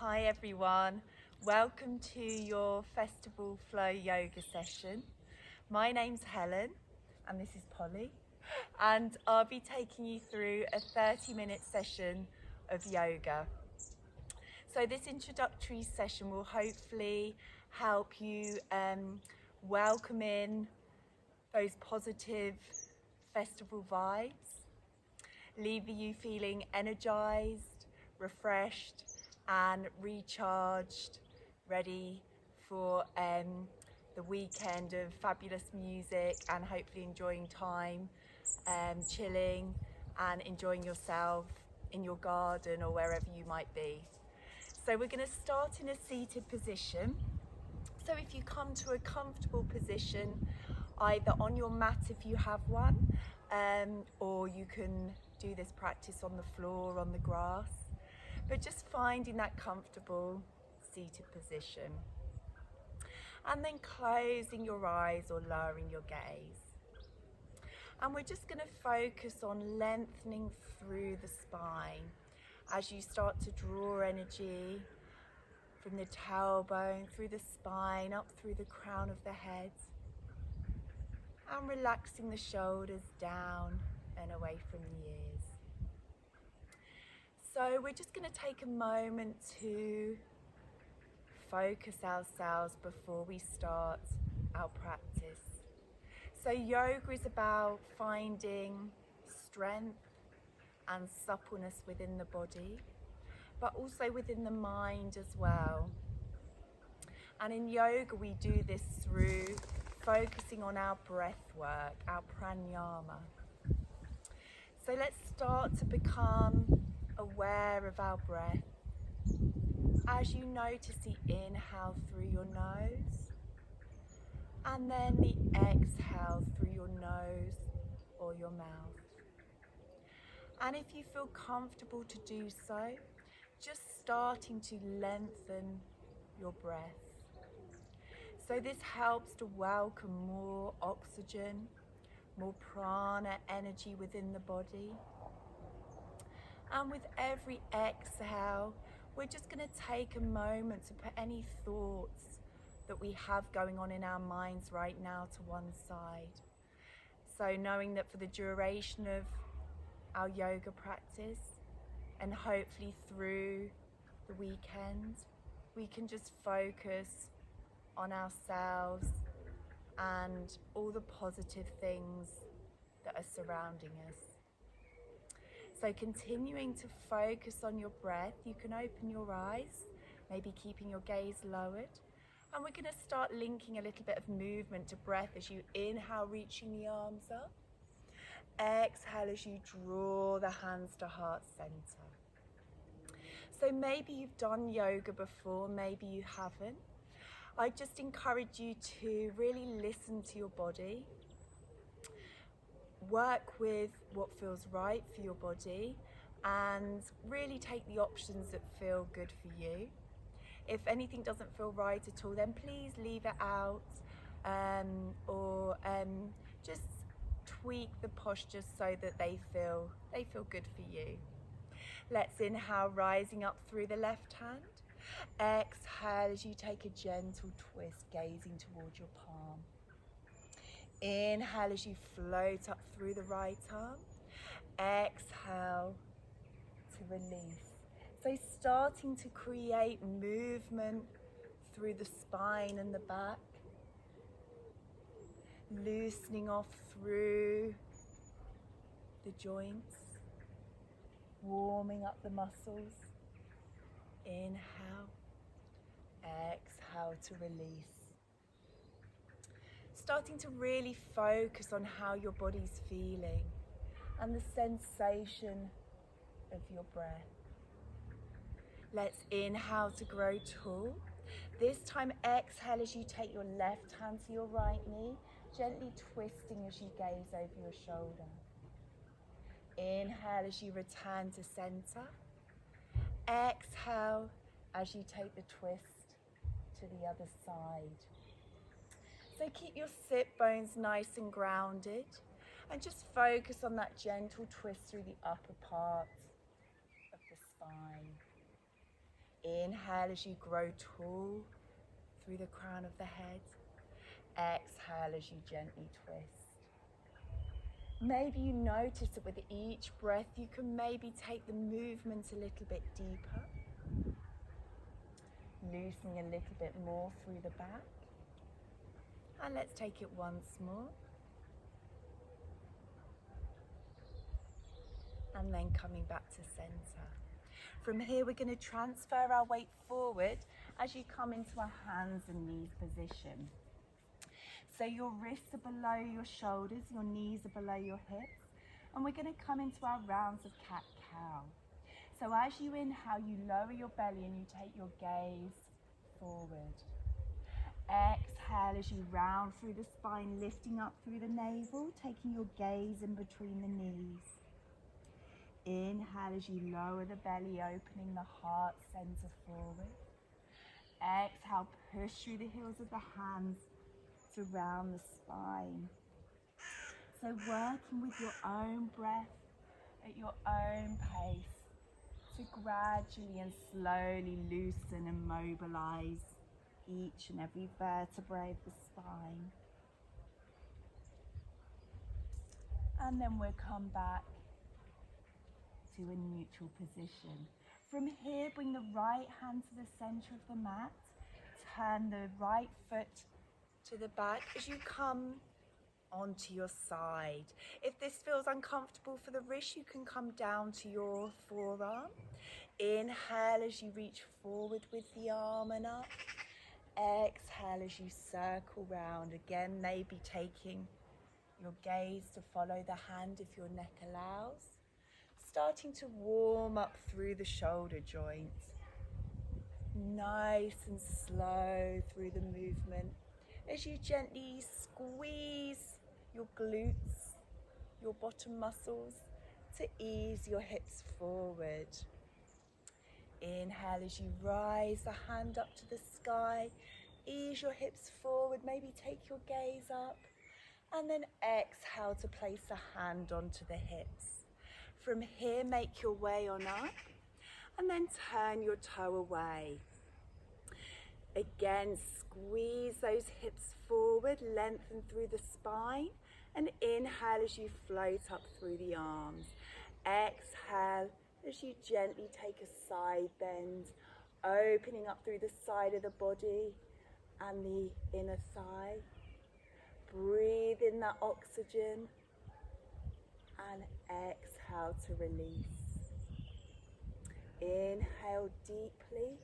Hi everyone, welcome to your Festival Flow Yoga session. My name's Helen and this is Polly, and I'll be taking you through a 30-minute session of yoga. So this introductory session will hopefully help you welcome in those positive festival vibes, leaving you feeling energized, refreshed and recharged, ready for the weekend of fabulous music and hopefully enjoying time, chilling and enjoying yourself in your garden or wherever you might be. So we're going to start in a seated position. So if you come to a comfortable position, either on your mat if you have one, or you can do this practice on the floor, on the grass, but just finding that comfortable seated position. And then closing your eyes or lowering your gaze. And we're just going to focus on lengthening through the spine as you start to draw energy from the tailbone, through the spine, up through the crown of the head, and relaxing the shoulders down and away from the ears. So we're just going to take a moment to focus ourselves before we start our practice. So yoga is about finding strength and suppleness within the body, but also within the mind as well. And in yoga we do this through focusing on our breath work, our pranayama. So let's start to become aware of our breath as you notice the inhale through your nose and then the exhale through your nose or your mouth. And if you feel comfortable to do so, just starting to lengthen your breath. So this helps to welcome more oxygen, more prana energy within the body. And with every exhale, we're just going to take a moment to put any thoughts that we have going on in our minds right now to one side. So knowing that for the duration of our yoga practice and hopefully through the weekend, we can just focus on ourselves and all the positive things that are surrounding us. So continuing to focus on your breath, you can open your eyes, maybe keeping your gaze lowered. And we're going to start linking a little bit of movement to breath as you inhale, reaching the arms up. Exhale as you draw the hands to heart center. So maybe you've done yoga before, maybe you haven't. I just encourage you to really listen to your body. Work with what feels right for your body and really take the options that feel good for you. If anything doesn't feel right at all, then please leave it out or just tweak the posture so that they feel good for you. Let's inhale, rising up through the left hand. Exhale as you take a gentle twist, gazing towards your palm. Inhale as you float up through the right arm. Exhale to release. So starting to create movement through the spine and the back. Loosening off through the joints. Warming up the muscles. Inhale. Exhale to release. Starting to really focus on how your body's feeling and the sensation of your breath. Let's inhale to grow tall. This time exhale as you take your left hand to your right knee, gently twisting as you gaze over your shoulder. Inhale as you return to center. Exhale as you take the twist to the other side. So keep your sit bones nice and grounded and just focus on that gentle twist through the upper part of the spine. Inhale as you grow tall through the crown of the head. Exhale as you gently twist. Maybe you notice that with each breath you can maybe take the movement a little bit deeper, loosening a little bit more through the back. And let's take it once more. And then coming back to center. From here, we're going to transfer our weight forward as you come into a hands and knees position. So your wrists are below your shoulders, your knees are below your hips, and we're going to come into our rounds of cat-cow. So as you inhale, you lower your belly and you take your gaze forward. Exhale as you round through the spine, lifting up through the navel, taking your gaze in between the knees. Inhale as you lower the belly, opening the heart center forward. Exhale, push through the heels of the hands to round the spine. So working with your own breath at your own pace to gradually and slowly loosen and mobilize each and every vertebrae of the spine. And then we'll come back to a neutral position. From here, bring the right hand to the center of the mat. Turn the right foot to the back as you come onto your side. If this feels uncomfortable for the wrist, you can come down to your forearm. Inhale as you reach forward with the arm and up. Exhale as you circle round. Again, maybe taking your gaze to follow the hand if your neck allows. Starting to warm up through the shoulder joints. Nice and slow through the movement as you gently squeeze your glutes, your bottom muscles, to ease your hips forward. Inhale as you rise the hand up to the sky, ease your hips forward, maybe take your gaze up, and then exhale to place a hand onto the hips. From here, make your way on up, and then turn your toe away. Again, squeeze those hips forward, lengthen through the spine, and inhale as you float up through the arms. Exhale as you gently take a side bend, opening up through the side of the body and the inner thigh. Breathe in that oxygen and exhale to release. Inhale deeply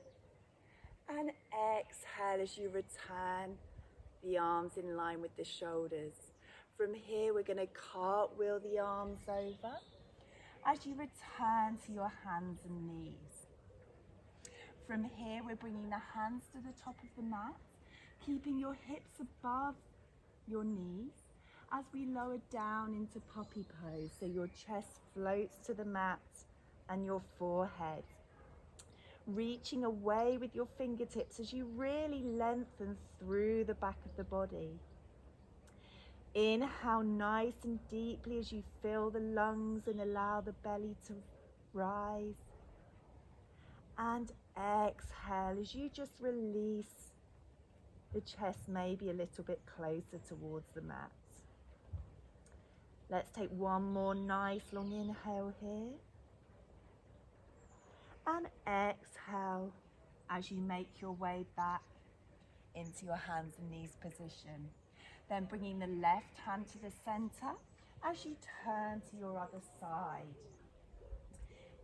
and exhale as you return the arms in line with the shoulders. From here, we're going to cartwheel the arms over as you return to your hands and knees. From here, we're bringing the hands to the top of the mat, keeping your hips above your knees as we lower down into puppy pose, so your chest floats to the mat and your forehead. Reaching away with your fingertips as you really lengthen through the back of the body. Inhale nice and deeply as you fill the lungs and allow the belly to rise. And exhale as you just release the chest maybe a little bit closer towards the mat. Let's take one more nice long inhale here. And exhale as you make your way back into your hands and knees position. Then bringing the left hand to the center as you turn to your other side.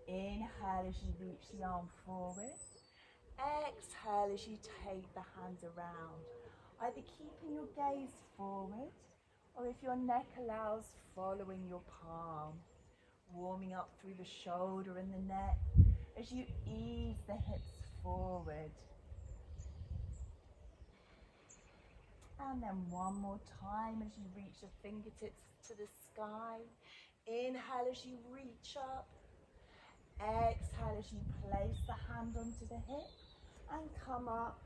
Inhale as you reach the arm forward. Exhale as you take the hand around. Either keeping your gaze forward, or if your neck allows, following your palm. Warming up through the shoulder and the neck as you ease the hips forward. And then one more time as you reach the fingertips to the sky. Inhale as you reach up. Exhale as you place the hand onto the hip and come up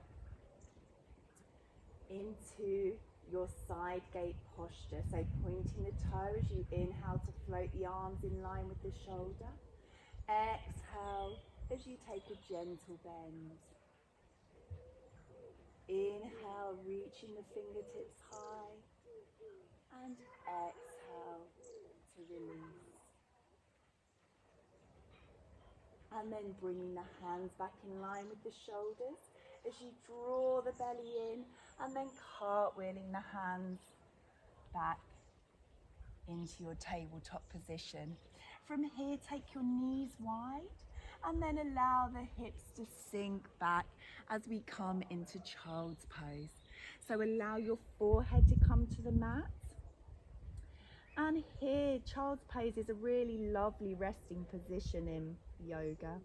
into your side gate posture. So pointing the toe as you inhale to float the arms in line with the shoulder. Exhale as you take a gentle bend. Inhale, reaching the fingertips high, and exhale to release. And then bringing the hands back in line with the shoulders as you draw the belly in, and then cartwheeling the hands back into your tabletop position. From here, take your knees wide and then allow the hips to sink back as we come into child's pose. So allow your forehead to come to the mat. And here, child's pose is a really lovely resting position in yoga.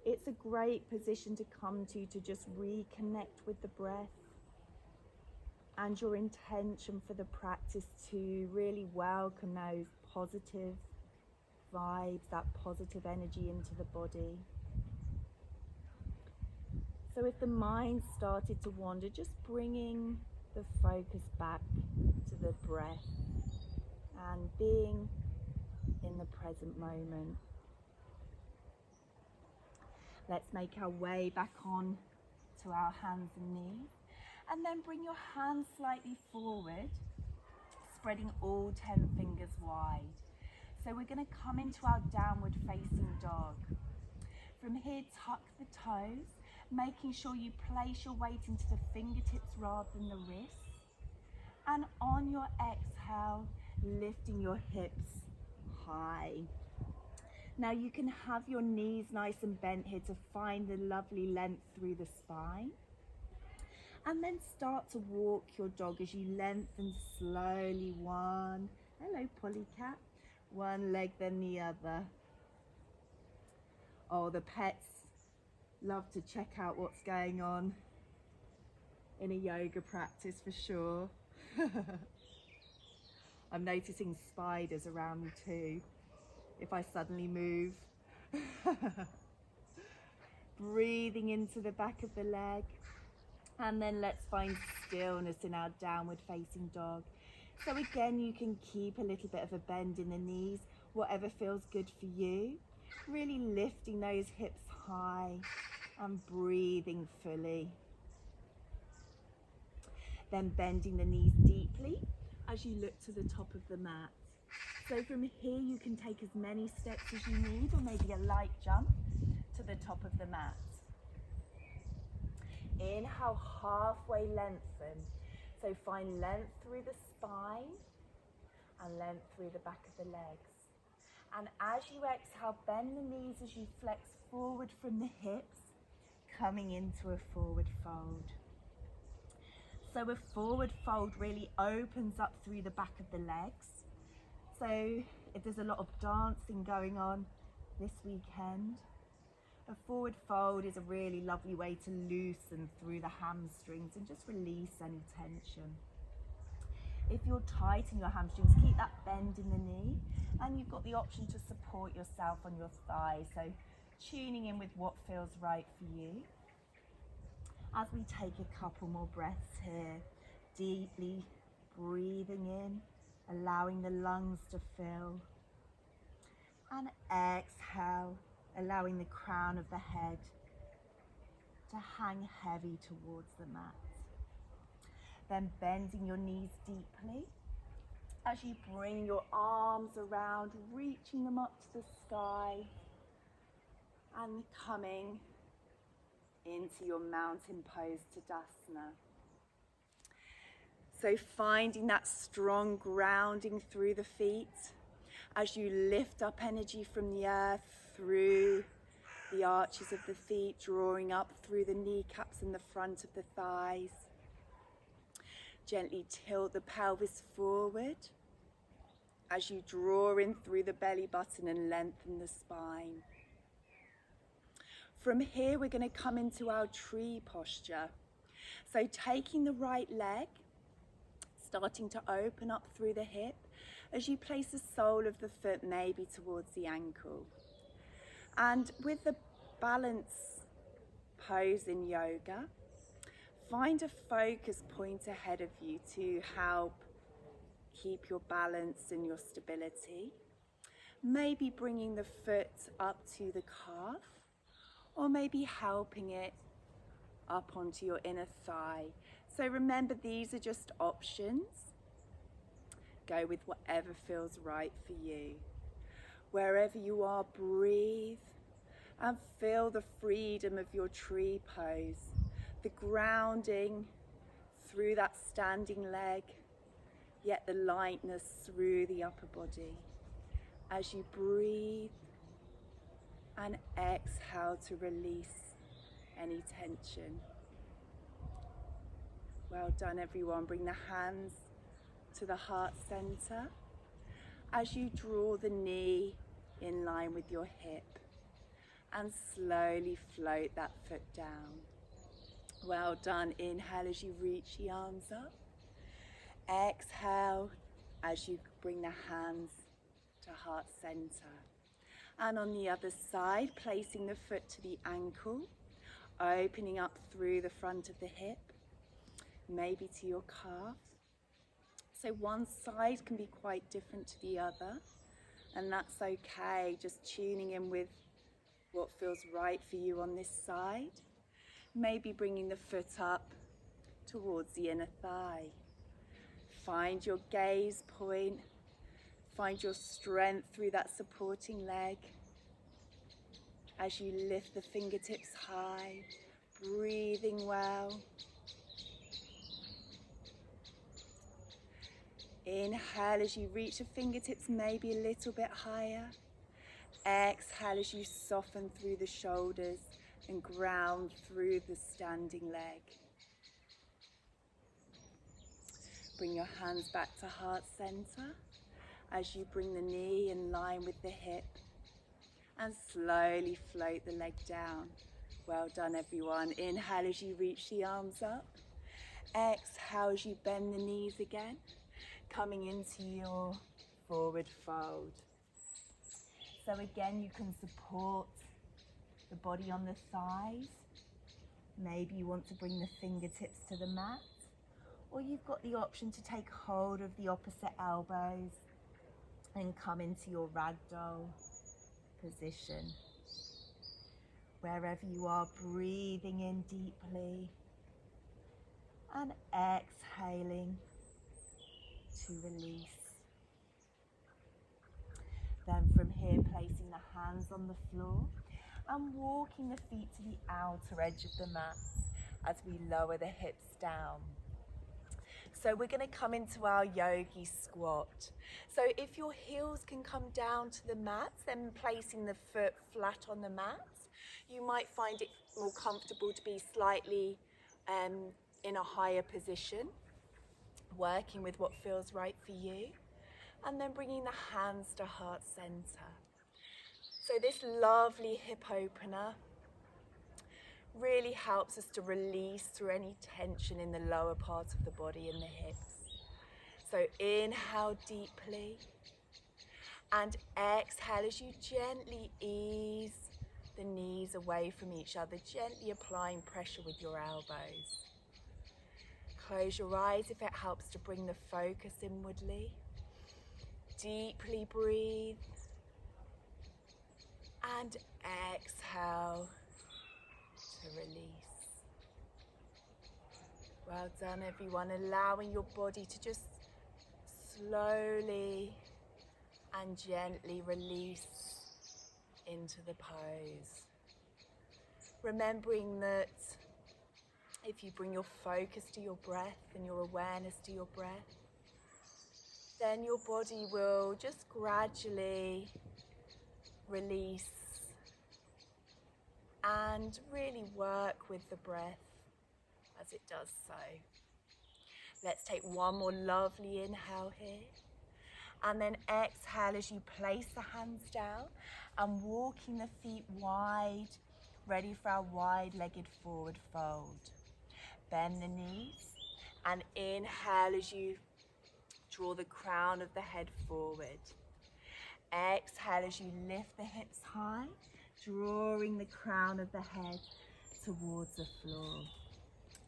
It's a great position to come to just reconnect with the breath and your intention for the practice to really welcome those positive vibes, that positive energy into the body. So if the mind started to wander, just bringing the focus back to the breath and being in the present moment. Let's make our way back on to our hands and knees. And then bring your hands slightly forward, spreading all 10 fingers wide. So we're going to come into our downward facing dog. From here, tuck the toes, making sure you place your weight into the fingertips rather than the wrists. And on your exhale, lifting your hips high. Now you can have your knees nice and bent here to find the lovely length through the spine. And then start to walk your dog as you lengthen slowly one, hello Polycat, one leg then the other. Oh, the pets love to check out what's going on in a yoga practice for sure. I'm noticing spiders around me too, if I suddenly move. Breathing into the back of the leg. And then let's find stillness in our downward facing dog. So again, you can keep a little bit of a bend in the knees, whatever feels good for you. Really lifting those hips high and breathing fully. Then bending the knees deeply as you look to the top of the mat. So from here, you can take as many steps as you need, or maybe a light jump to the top of the mat. Inhale, halfway lengthen. So find length through the spine and length through the back of the legs. And as you exhale, bend the knees as you flex forward from the hips, coming into a forward fold. So a forward fold really opens up through the back of the legs. So if there's a lot of dancing going on this weekend, a forward fold is a really lovely way to loosen through the hamstrings and just release any tension. If you're tight in your hamstrings, keep that bend in the knee, and you've got the option to support yourself on your thigh. So tuning in with what feels right for you. As we take a couple more breaths here, deeply breathing in, allowing the lungs to fill, and exhale, allowing the crown of the head to hang heavy towards the mat. Then bending your knees deeply as you bring your arms around, reaching them up to the sky and coming into your mountain pose Tadasana. So finding that strong grounding through the feet as you lift up energy from the earth through the arches of the feet, drawing up through the kneecaps and the front of the thighs. Gently tilt the pelvis forward as you draw in through the belly button and lengthen the spine. From here, we're going to come into our tree posture. So taking the right leg, starting to open up through the hip as you place the sole of the foot maybe towards the ankle. And with the balance pose in yoga, find a focus point ahead of you to help keep your balance and your stability. Maybe bringing the foot up to the calf, or maybe helping it up onto your inner thigh. So remember, these are just options. Go with whatever feels right for you. Wherever you are, breathe and feel the freedom of your tree pose, the grounding through that standing leg, yet the lightness through the upper body. As you breathe and exhale to release any tension. Well done, everyone. Bring the hands to the heart center as you draw the knee in line with your hip and slowly float that foot down. Well done. Inhale as you reach the arms up. Exhale as you bring the hands to heart center. And on the other side, placing the foot to the ankle, opening up through the front of the hip, maybe to your calf. So one side can be quite different to the other, and that's okay. Just tuning in with what feels right for you on this side. Maybe bringing the foot up towards the inner thigh. Find your gaze point. Find your strength through that supporting leg. As you lift the fingertips high, breathing well. Inhale as you reach the fingertips maybe a little bit higher. Exhale as you soften through the shoulders and ground through the standing leg. Bring your hands back to heart center as you bring the knee in line with the hip and slowly float the leg down. Well done, everyone. Inhale as you reach the arms up. Exhale as you bend the knees again, coming into your forward fold. So again, you can support the body on the thighs. Maybe you want to bring the fingertips to the mat, or you've got the option to take hold of the opposite elbows and come into your ragdoll position. Wherever you are, breathing in deeply and exhaling to release. Then from here, placing the hands on the floor and walking the feet to the outer edge of the mat as we lower the hips down. So we're going to come into our yogi squat. So if your heels can come down to the mat, then placing the foot flat on the mat, you might find it more comfortable to be slightly in a higher position, working with what feels right for you. And then bringing the hands to heart center. So this lovely hip opener really helps us to release through any tension in the lower part of the body and the hips. So inhale deeply and exhale as you gently ease the knees away from each other, gently applying pressure with your elbows. Close your eyes if it helps to bring the focus inwardly. Deeply breathe and exhale to release. Well done, everyone. Allowing your body to just slowly and gently release into the pose. Remembering that if you bring your focus to your breath and your awareness to your breath, then your body will just gradually release and really work with the breath as it does so. Let's take one more lovely inhale here. And then exhale as you place the hands down and walking the feet wide, ready for our wide-legged forward fold. Bend the knees and inhale as you draw the crown of the head forward. Exhale as you lift the hips high, drawing the crown of the head towards the floor.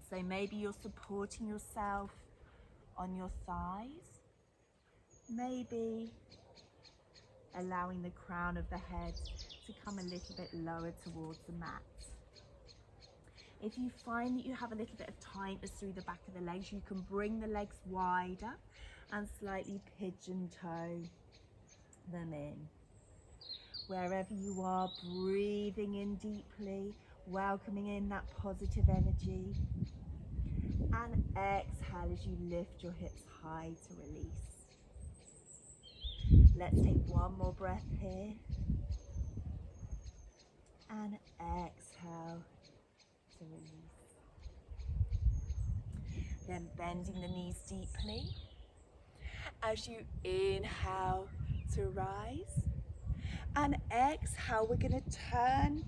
So maybe you're supporting yourself on your thighs. Maybe allowing the crown of the head to come a little bit lower towards the mat. If you find that you have a little bit of tightness through the back of the legs, you can bring the legs wider and slightly pigeon toe them in. Wherever you are, breathing in deeply, welcoming in that positive energy. And exhale as you lift your hips high to release. Let's take one more breath here. And exhale to release. Then bending the knees deeply. As you inhale to rise. And exhale, we're going to turn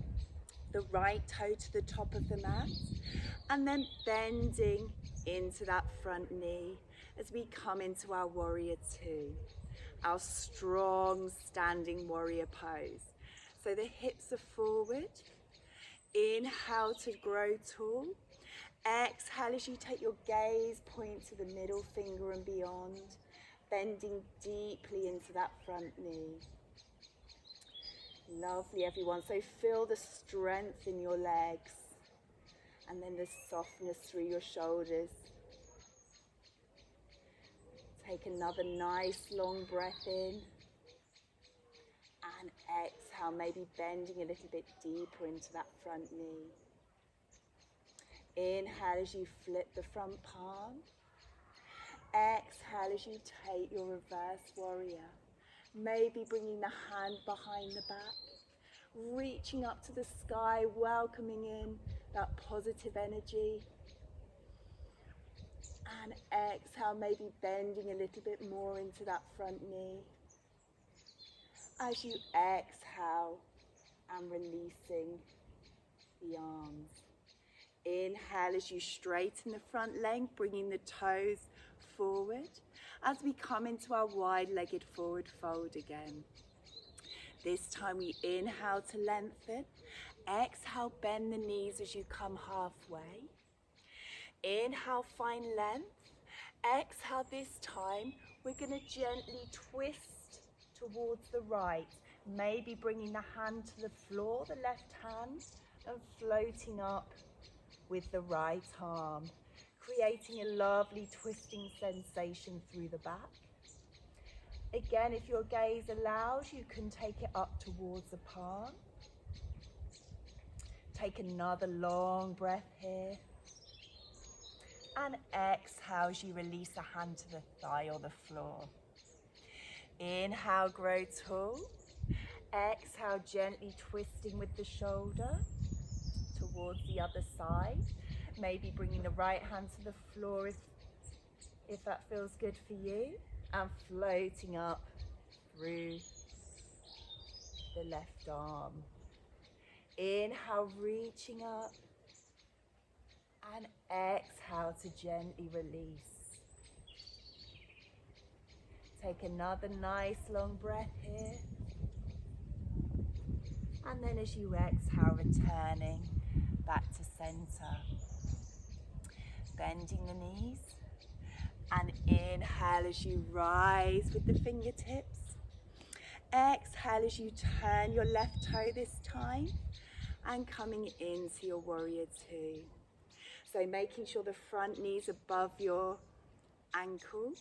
the right toe to the top of the mat. And then bending into that front knee as we come into our warrior two. Our strong standing warrior pose. So the hips are forward. Inhale to grow tall. Exhale as you take your gaze, point to the middle finger and beyond. Bending deeply into that front knee. Lovely, everyone. So feel the strength in your legs. And then the softness through your shoulders. Take another nice long breath in. And exhale, maybe bending a little bit deeper into that front knee. Inhale as you flip the front palm. Exhale as you take your reverse warrior. Maybe bringing the hand behind the back. Reaching up to the sky, welcoming in that positive energy. And exhale, maybe bending a little bit more into that front knee. As you exhale and releasing the arms. Inhale as you straighten the front leg, bringing the toes forward. As we come into our wide-legged forward fold again. This time we inhale to lengthen. Exhale, bend the knees as you come halfway. Inhale, find length. Exhale, this time we're going to gently twist towards the right. Maybe bringing the hand to the floor, the left hand, and floating up with the right arm. Creating a lovely twisting sensation through the back. Again, if your gaze allows, you can take it up towards the palm. Take another long breath here. And exhale as you release a hand to the thigh or the floor. Inhale, grow tall. Exhale, gently twisting with the shoulder towards the other side. Maybe bringing the right hand to the floor if that feels good for you. And floating up through the left arm. Inhale, reaching up. And exhale to gently release. Take another nice long breath here. And then as you exhale, returning back to center. Bending the knees. And inhale as you rise with the fingertips. Exhale as you turn your left toe this time. And coming into your warrior two. So making sure the front knee's above your ankle.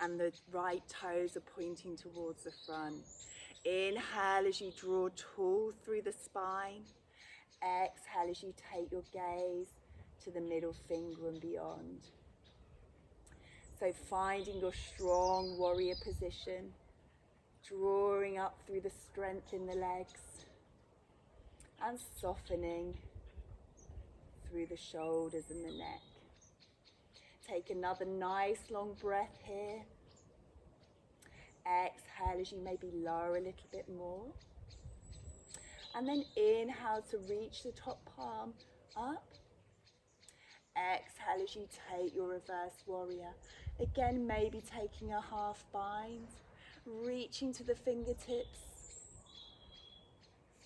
And the right toes are pointing towards the front. Inhale as you draw tall through the spine. Exhale as you take your gaze to the middle finger and beyond. So finding your strong warrior position, drawing up through the strength in the legs and softening through the shoulders and the neck. Take another nice long breath here. Exhale as you maybe lower a little bit more. And then inhale to reach the top palm up. Exhale as you take your reverse warrior. Again, maybe taking a half bind, reaching to the fingertips,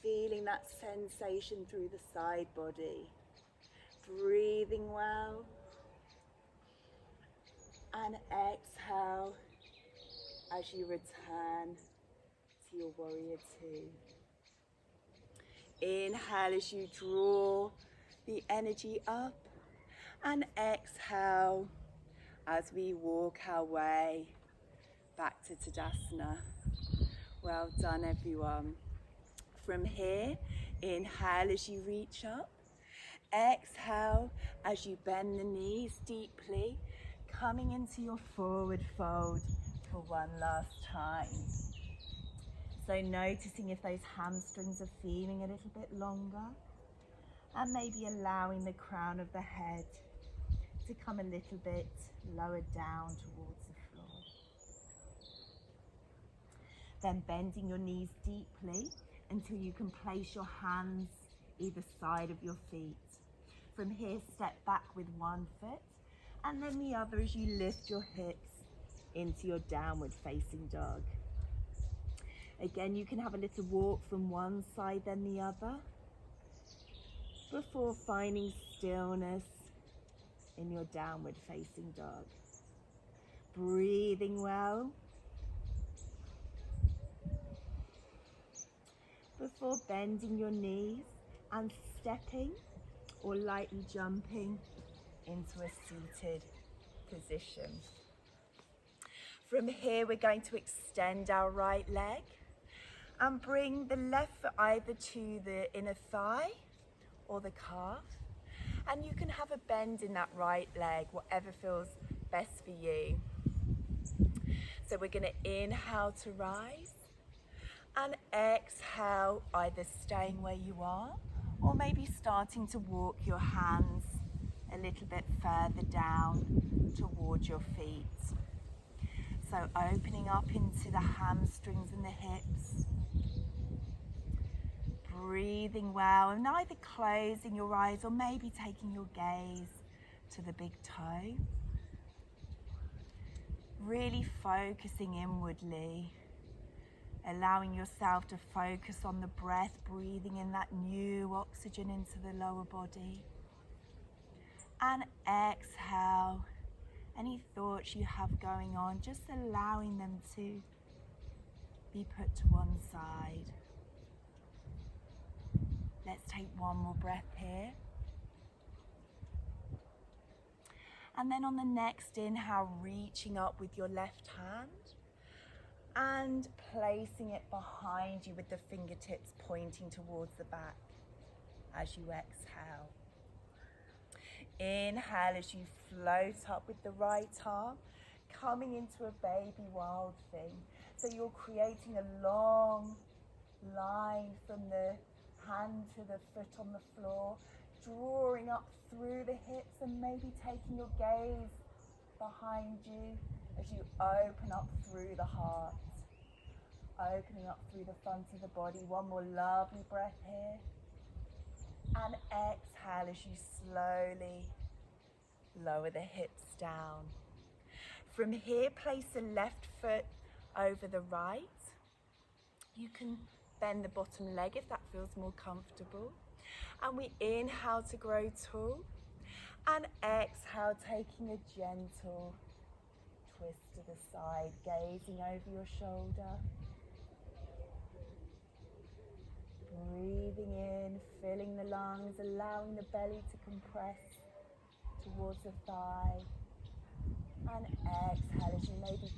feeling that sensation through the side body, breathing well, and exhale as you return to your warrior two. Inhale as you draw the energy up, and exhale as we walk our way back to Tadasana. Well done, everyone. From here, inhale as you reach up. Exhale as you bend the knees deeply, coming into your forward fold for one last time. So noticing if those hamstrings are feeling a little bit longer, and maybe allowing the crown of the head to come a little bit lower down towards the floor. Then bending your knees deeply until you can place your hands either side of your feet. From here, step back with one foot and then the other as you lift your hips into your downward facing dog. Again, you can have a little walk from one side then the other before finding stillness in your downward facing dog. Breathing well before bending your knees and stepping or lightly jumping into a seated position. From here, we're going to extend our right leg and bring the left foot either to the inner thigh or the calf. And you can have a bend in that right leg, whatever feels best for you. So we're going to inhale to rise and exhale, either staying where you are or maybe starting to walk your hands a little bit further down towards your feet. So opening up into the hamstrings and the hips. Breathing well and either closing your eyes or maybe taking your gaze to the big toe. Really focusing inwardly, allowing yourself to focus on the breath, breathing in that new oxygen into the lower body. And exhale any thoughts you have going on, just allowing them to be put to one side. Let's take one more breath here. And then on the next inhale, reaching up with your left hand and placing it behind you with the fingertips pointing towards the back as you exhale. Inhale as you float up with the right arm, coming into a baby wild thing. So you're creating a long line from the hand to the foot on the floor, drawing up through the hips and maybe taking your gaze behind you as you open up through the heart, opening up through the front of the body. One more lovely breath here. And exhale as you slowly lower the hips down. From here, place the left foot over the right. You can bend the bottom leg if that feels more comfortable. And we inhale to grow tall. And exhale, taking a gentle twist to the side, gazing over your shoulder. Breathing in, filling the lungs, allowing the belly to compress towards the thigh. And exhale as you maybe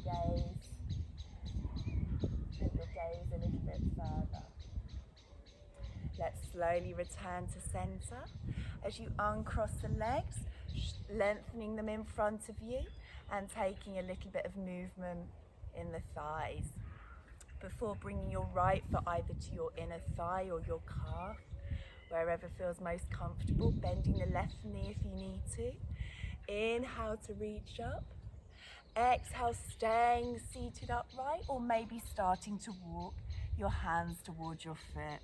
take your gaze a little bit further. Let's slowly return to center as you uncross the legs, lengthening them in front of you and taking a little bit of movement in the thighs. Before bringing your right foot either to your inner thigh or your calf, wherever feels most comfortable, bending the left knee if you need to. Inhale to reach up. Exhale, staying seated upright or maybe starting to walk your hands towards your foot.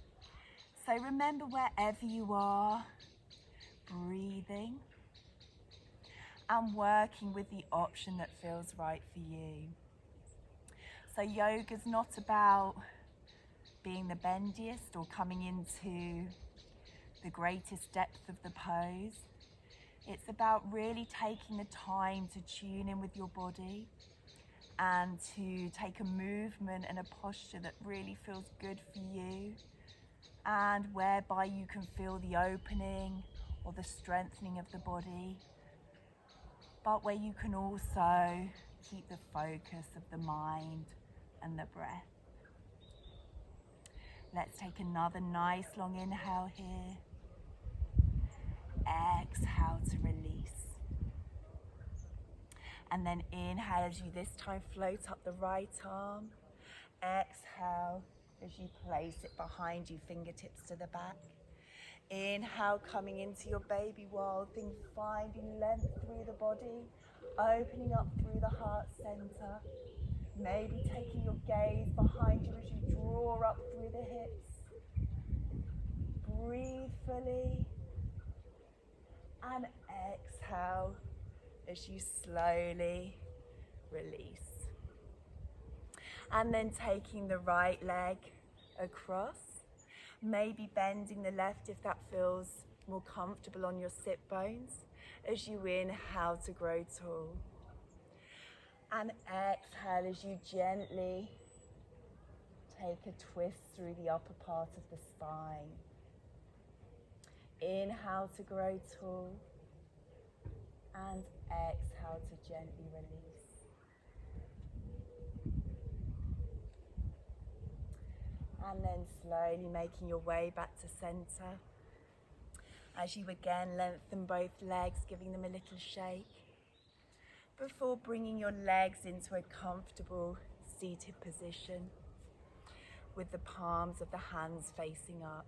So remember, wherever you are, breathing and working with the option that feels right for you. So yoga's not about being the bendiest or coming into the greatest depth of the pose. It's about really taking the time to tune in with your body and to take a movement and a posture that really feels good for you, and whereby you can feel the opening or the strengthening of the body, but where you can also keep the focus of the mind and the breath. Let's take another nice long inhale here. Exhale to release. And then inhale as you this time float up the right arm. Exhale as you place it behind you, fingertips to the back. Inhale, coming into your baby wild thing, finding length through the body, opening up through the heart center. Maybe taking your gaze behind you as you draw up through the hips. Breathe fully. And exhale as you slowly release. And then taking the right leg across, maybe bending the left if that feels more comfortable on your sit bones, as you inhale to grow tall. And exhale as you gently take a twist through the upper part of the spine. Inhale to grow tall, and exhale to gently release. And then slowly making your way back to center. As you again lengthen both legs, giving them a little shake, before bringing your legs into a comfortable seated position with the palms of the hands facing up.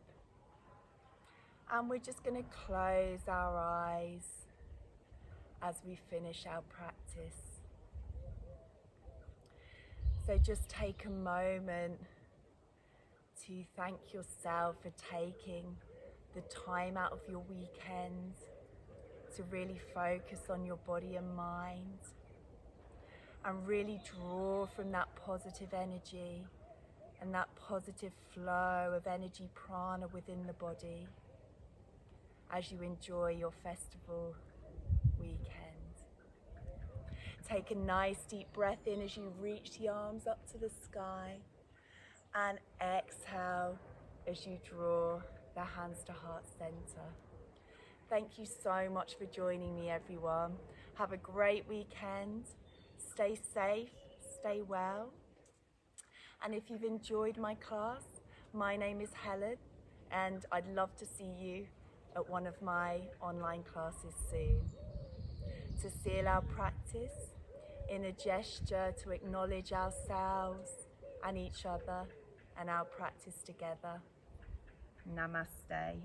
And we're just going to close our eyes as we finish our practice. So just take a moment to thank yourself for taking the time out of your weekend to really focus on your body and mind, and really draw from that positive energy and that positive flow of energy prana within the body as you enjoy your festival weekend. Take a nice deep breath in as you reach the arms up to the sky, and exhale as you draw the hands to heart center. Thank you so much for joining me, everyone. Have a great weekend. Stay safe, stay well. And if you've enjoyed my class, my name is Helen, and I'd love to see you at one of my online classes soon. To seal our practice in a gesture to acknowledge ourselves and each other and our practice together. Namaste.